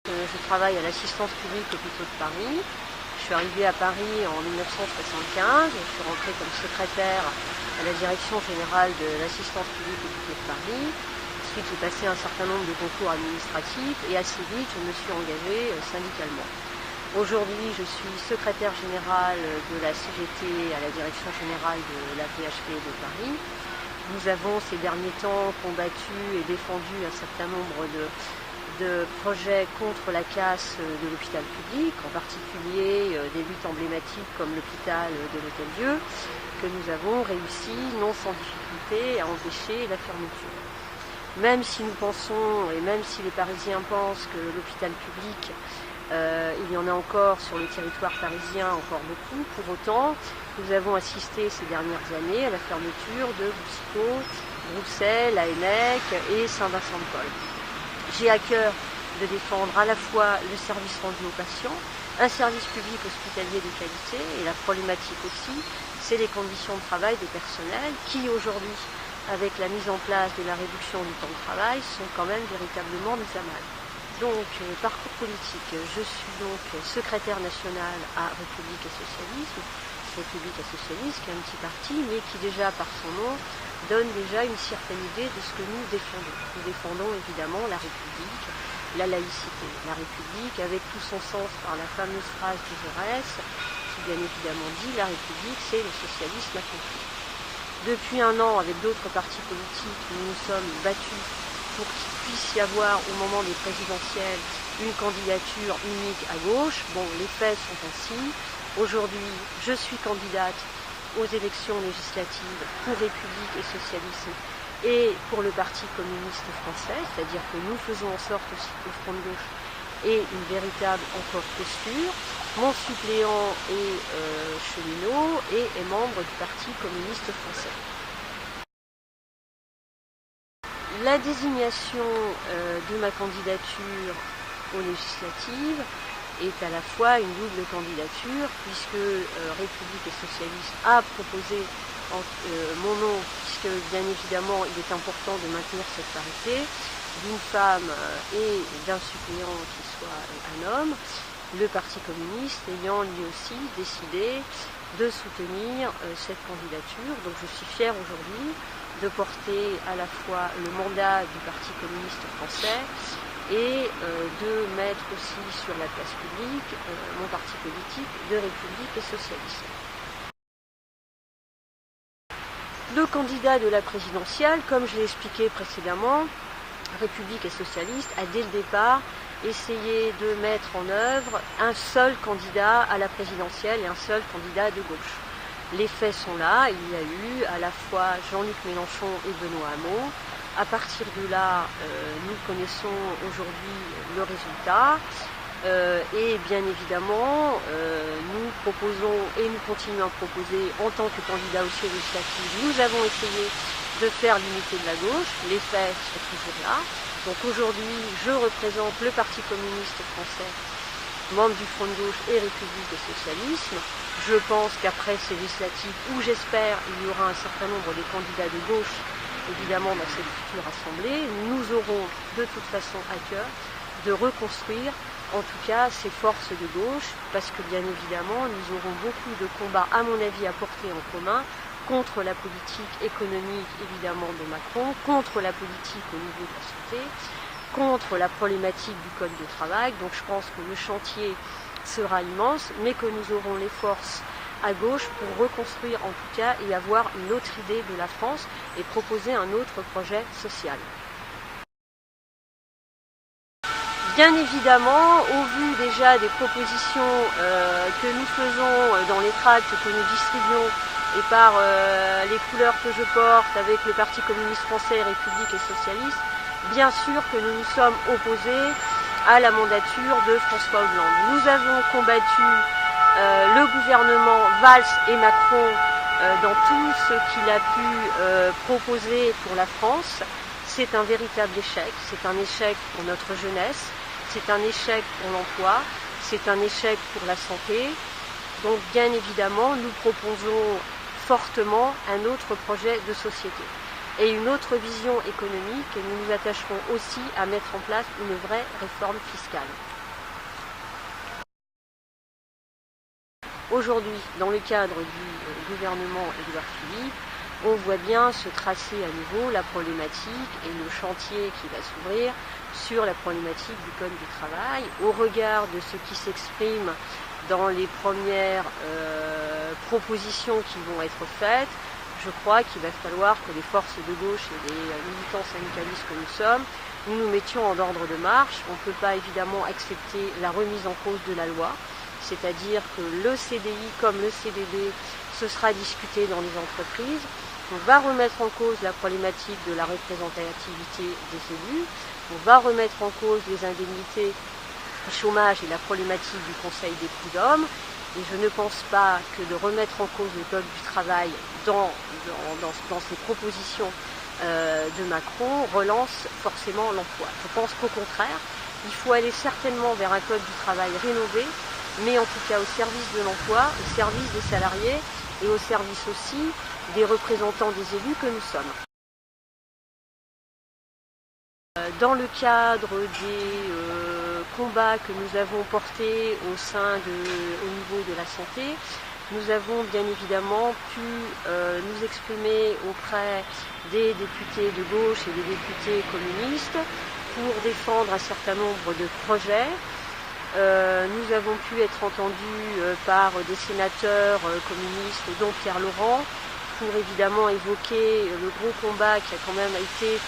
Je travaille à l'assistance publique Hôpitaux de Paris. Je suis arrivée à Paris en 1975. Je suis rentrée comme secrétaire à la direction générale de l'assistance publique Hôpitaux de Paris. Ensuite, j'ai passé un certain nombre de concours administratifs et assez vite, je me suis engagée syndicalement. Aujourd'hui, je suis secrétaire générale de la CGT à la direction générale de la PHP de Paris. Nous avons ces derniers temps combattu et défendu un certain nombre de projets contre la casse de l'hôpital public, en particulier des luttes emblématiques comme l'hôpital de l'Hôtel-Dieu, que nous avons réussi, non sans difficulté, à empêcher la fermeture. Même si nous pensons, et même si les Parisiens pensent que l'hôpital public, il y en a encore sur le territoire parisien, encore beaucoup, pour autant, nous avons assisté ces dernières années à la fermeture de Boucicaut, Broussais, Laennec et Saint-Vincent-de-Paul. J'ai à cœur de défendre à la fois le service rendu aux patients, un service public hospitalier de qualité, et la problématique aussi, c'est les conditions de travail des personnels qui aujourd'hui, avec la mise en place de la réduction du temps de travail, sont quand même véritablement mis à mal. Donc, parcours politique, je suis donc secrétaire nationale à République et Socialisme. République et Socialisme, qui est un petit parti, mais qui déjà, par son nom, donne déjà une certaine idée de ce que nous défendons. Nous défendons évidemment la République, la laïcité. La République, avec tout son sens par la fameuse phrase de Jaurès, qui bien évidemment dit « la République, c'est le socialisme accompli ». Depuis un an, avec d'autres partis politiques, nous nous sommes battus pour qu'il puisse y avoir, au moment des présidentielles, une candidature unique à gauche. Bon, les faits sont ainsi. Aujourd'hui, je suis candidate aux élections législatives pour République et Socialisme et pour le Parti communiste français, c'est-à-dire que nous faisons en sorte aussi que le Front de gauche ait une véritable encore posture. Mon suppléant est cheminot et est membre du Parti communiste français. La désignation de ma candidature aux législatives est à la fois une double candidature, puisque République et Socialiste a proposé mon nom, puisque bien évidemment il est important de maintenir cette parité, d'une femme et d'un suppléant qui soit un homme, le Parti communiste ayant lui aussi décidé de soutenir cette candidature. Donc je suis fière aujourd'hui de porter à la fois le mandat du Parti communiste français et de mettre aussi sur la place publique mon parti politique de République et Socialisme. Le candidat de la présidentielle, comme je l'ai expliqué précédemment, République et Socialiste, a dès le départ essayé de mettre en œuvre un seul candidat à la présidentielle et un seul candidat de gauche. Les faits sont là, il y a eu à la fois Jean-Luc Mélenchon et Benoît Hamon. À partir de là, nous connaissons aujourd'hui le résultat et bien évidemment, nous proposons et nous continuons à proposer en tant que candidat aux législatives. Nous avons essayé de faire l'unité de la gauche, les faits sont toujours là. Donc aujourd'hui, je représente le Parti communiste français, membre du Front de gauche et République et Socialisme. Je pense qu'après ces législatives, où j'espère il y aura un certain nombre de candidats de gauche, évidemment dans cette future assemblée, nous aurons de toute façon à cœur de reconstruire en tout cas ces forces de gauche, parce que bien évidemment nous aurons beaucoup de combats à mon avis à porter en commun contre la politique économique évidemment de Macron, contre la politique au niveau de la santé, contre la problématique du code du travail. Donc je pense que le chantier sera immense, mais que nous aurons les forces à gauche pour reconstruire en tout cas et avoir une autre idée de la France et proposer un autre projet social. Bien évidemment, au vu déjà des propositions que nous faisons dans les tracts que nous distribuons et par les couleurs que je porte avec le Parti communiste français, République et Socialiste, bien sûr que nous nous sommes opposés à la mandature de François Hollande. Nous avons combattu le gouvernement Valls et Macron dans tout ce qu'il a pu proposer pour la France. C'est un véritable échec, c'est un échec pour notre jeunesse, c'est un échec pour l'emploi, c'est un échec pour la santé. Donc bien évidemment, nous proposons fortement un autre projet de société et une autre vision économique, et nous nous attacherons aussi à mettre en place une vraie réforme fiscale. Aujourd'hui, dans le cadre du gouvernement Édouard Philippe, on voit bien se tracer à nouveau la problématique et le chantier qui va s'ouvrir sur la problématique du code du travail, au regard de ce qui s'exprime dans les premières propositions qui vont être faites. Je crois qu'il va falloir que les forces de gauche et les militants syndicalistes que nous sommes, nous mettions en ordre de marche. On ne peut pas évidemment accepter la remise en cause de la loi, c'est-à-dire que le CDI comme le CDD, ce sera discuté dans les entreprises. On va remettre en cause la problématique de la représentativité des élus, on va remettre en cause les indemnités chômage et la problématique du Conseil des prud'hommes. Et je ne pense pas que de remettre en cause le code du travail dans ces propositions de Macron relance forcément l'emploi. Je pense qu'au contraire, il faut aller certainement vers un code du travail rénové, mais en tout cas au service de l'emploi, au service des salariés et au service aussi des représentants des élus que nous sommes. Dans le cadre des combats que nous avons portés au niveau de la santé, nous avons bien évidemment pu nous exprimer auprès des députés de gauche et des députés communistes pour défendre un certain nombre de projets. Nous avons pu être entendus par des sénateurs communistes, dont Pierre Laurent, pour évidemment évoquer le gros combat qui a quand même été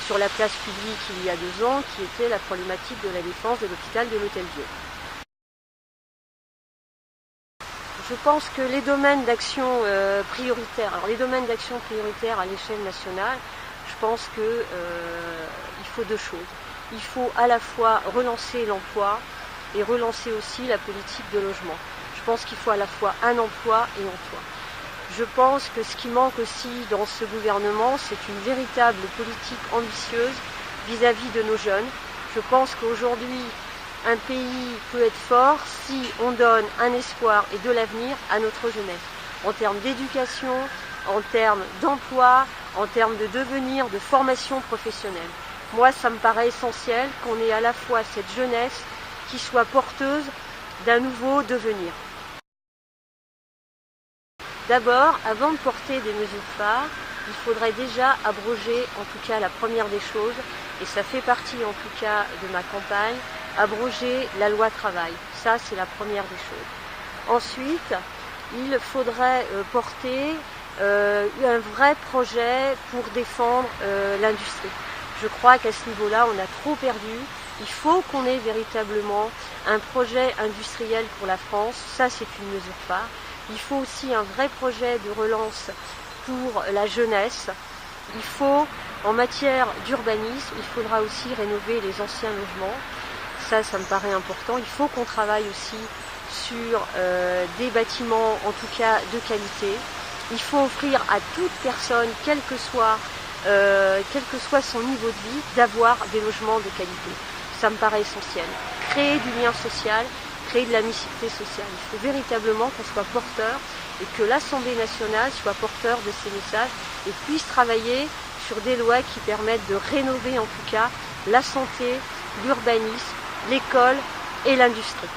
sur la place publique il y a 2 ans, qui était la problématique de la défense de l'hôpital de l'Hôtel-Dieu. Je pense que les domaines d'action prioritaires, à l'échelle nationale, je pense qu'il faut 2 choses. Il faut à la fois relancer l'emploi et relancer aussi la politique de logement. Je pense qu'il faut à la fois un emploi et emploi. Je pense que ce qui manque aussi dans ce gouvernement, c'est une véritable politique ambitieuse vis-à-vis de nos jeunes. Je pense qu'aujourd'hui, un pays peut être fort si on donne un espoir et de l'avenir à notre jeunesse, en termes d'éducation, en termes d'emploi, en termes de devenir, de formation professionnelle. Moi, ça me paraît essentiel qu'on ait à la fois cette jeunesse qui soit porteuse d'un nouveau devenir. D'abord, avant de porter des mesures phares, il faudrait déjà abroger, en tout cas la première des choses, et ça fait partie en tout cas de ma campagne, abroger la loi travail. Ça, c'est la première des choses. Ensuite, il faudrait porter un vrai projet pour défendre l'industrie. Je crois qu'à ce niveau-là, on a trop perdu. Il faut qu'on ait véritablement un projet industriel pour la France. Ça, c'est une mesure phare. Il faut aussi un vrai projet de relance pour la jeunesse. Il faut, en matière d'urbanisme, il faudra aussi rénover les anciens logements. Ça me paraît important. Il faut qu'on travaille aussi sur des bâtiments, en tout cas de qualité. Il faut offrir à toute personne, quel que soit son niveau de vie, d'avoir des logements de qualité. Ça me paraît essentiel. Créer du lien social, créer de la mixité sociale. Il faut véritablement qu'on soit porteur et que l'Assemblée nationale soit porteur de ces messages et puisse travailler sur des lois qui permettent de rénover en tout cas la santé, l'urbanisme, l'école et l'industrie.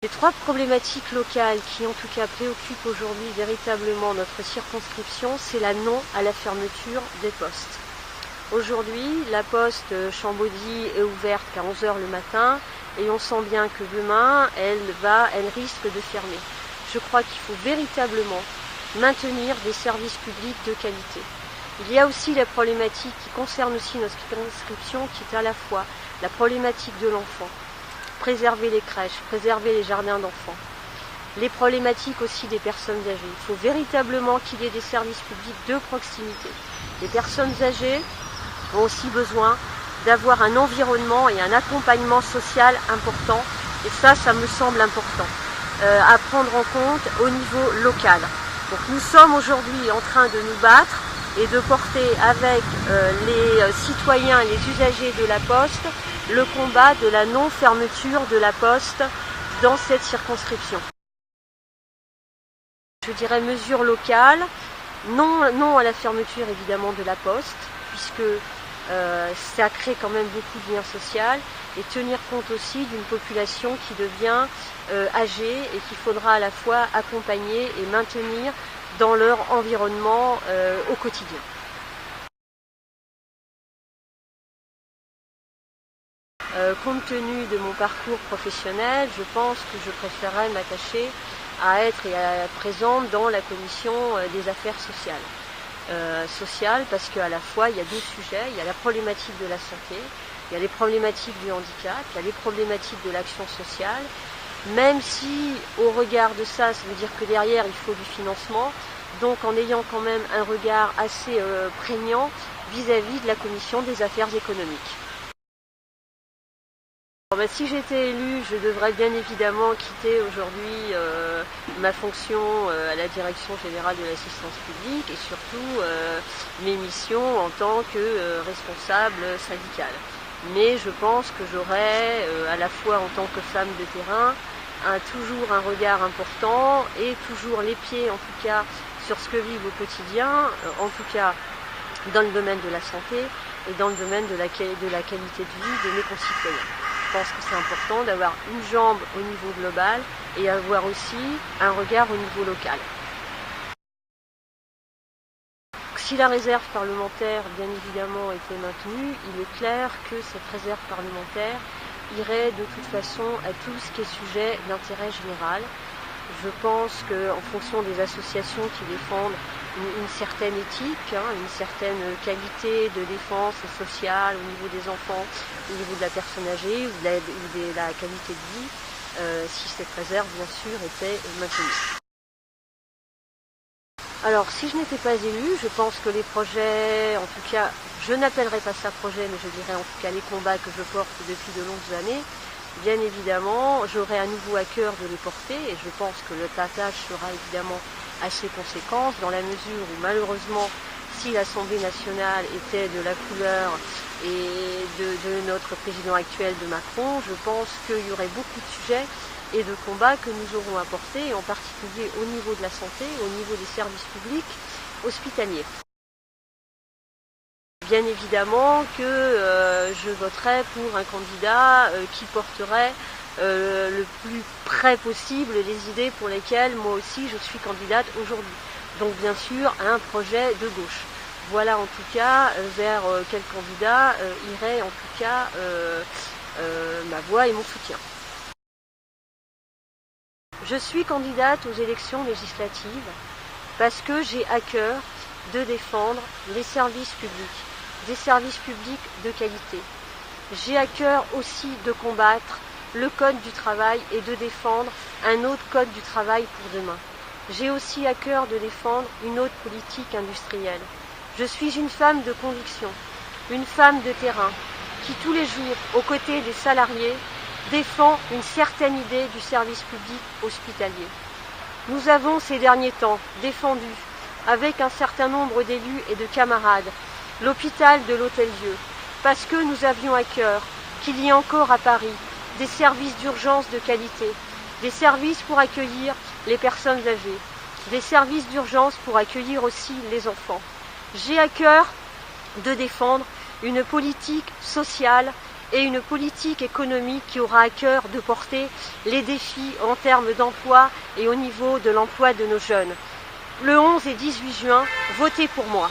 Les 3 problématiques locales qui en tout cas préoccupent aujourd'hui véritablement notre circonscription, c'est la non à la fermeture des postes. Aujourd'hui, la poste Chambaudy est ouverte qu'à 11h le matin et on sent bien que demain, elle risque de fermer. Je crois qu'il faut véritablement maintenir des services publics de qualité. Il y a aussi la problématique qui concerne aussi notre circonscription, qui est à la fois la problématique de l'enfant, préserver les crèches, préserver les jardins d'enfants, les problématiques aussi des personnes âgées. Il faut véritablement qu'il y ait des services publics de proximité. Les personnes âgées ont aussi besoin d'avoir un environnement et un accompagnement social important. Et ça me semble important à prendre en compte au niveau local. Donc nous sommes aujourd'hui en train de nous battre et de porter avec les citoyens et les usagers de la Poste le combat de la non-fermeture de la Poste dans cette circonscription. Je dirais mesures locales, non à la fermeture évidemment de la Poste, puisque Ça crée quand même beaucoup de liens sociaux et tenir compte aussi d'une population qui devient âgée et qu'il faudra à la fois accompagner et maintenir dans leur environnement au quotidien. Compte tenu de mon parcours professionnel, je pense que je préférerais m'attacher à être présente dans la commission des affaires sociales. Parce qu'à la fois il y a deux sujets, il y a la problématique de la santé, il y a les problématiques du handicap, il y a les problématiques de l'action sociale, même si au regard de ça, ça veut dire que derrière il faut du financement, donc en ayant quand même un regard assez prégnant vis-à-vis de la commission des affaires économiques. Si j'étais élue, je devrais bien évidemment quitter aujourd'hui ma fonction à la direction générale de l'assistance publique et surtout mes missions en tant que responsable syndicale. Mais je pense que j'aurai, à la fois en tant que femme de terrain, toujours un regard important et toujours les pieds en tout cas sur ce que vivent au quotidien, en tout cas dans le domaine de la santé et dans le domaine de la qualité de vie de mes concitoyens. Je pense que c'est important d'avoir une jambe au niveau global et avoir aussi un regard au niveau local. Si la réserve parlementaire, bien évidemment, était maintenue, il est clair que cette réserve parlementaire irait de toute façon à tout ce qui est sujet d'intérêt général. Je pense qu'en fonction des associations qui défendent une certaine éthique, une certaine qualité de défense sociale au niveau des enfants, au niveau de la personne âgée ou de la qualité de vie, si cette réserve bien sûr était maintenue. Alors si je n'étais pas élue, je pense que les projets, en tout cas, je n'appellerai pas ça projet, mais je dirais en tout cas les combats que je porte depuis de longues années, bien évidemment, j'aurai à nouveau à cœur de les porter et je pense que le tâche sera évidemment assez conséquente dans la mesure où malheureusement, si l'Assemblée nationale était de la couleur et de notre président actuel de Macron, je pense qu'il y aurait beaucoup de sujets et de combats que nous aurons à porter, en particulier au niveau de la santé, au niveau des services publics hospitaliers. Bien évidemment que je voterai pour un candidat qui porterait le plus près possible les idées pour lesquelles moi aussi je suis candidate aujourd'hui. Donc bien sûr un projet de gauche. Voilà en tout cas vers quel candidat irait en tout cas ma voix et mon soutien. Je suis candidate aux élections législatives parce que j'ai à cœur de défendre les services publics, des services publics de qualité. J'ai à cœur aussi de combattre le code du travail et de défendre un autre code du travail pour demain. J'ai aussi à cœur de défendre une autre politique industrielle. Je suis une femme de conviction, une femme de terrain, qui tous les jours, aux côtés des salariés, défend une certaine idée du service public hospitalier. Nous avons ces derniers temps défendu, avec un certain nombre d'élus et de camarades, l'hôpital de l'Hôtel-Dieu, parce que nous avions à cœur qu'il y ait encore à Paris des services d'urgence de qualité, des services pour accueillir les personnes âgées, des services d'urgence pour accueillir aussi les enfants. J'ai à cœur de défendre une politique sociale et une politique économique qui aura à cœur de porter les défis en termes d'emploi et au niveau de l'emploi de nos jeunes. Le 11 et 18 juin, votez pour moi.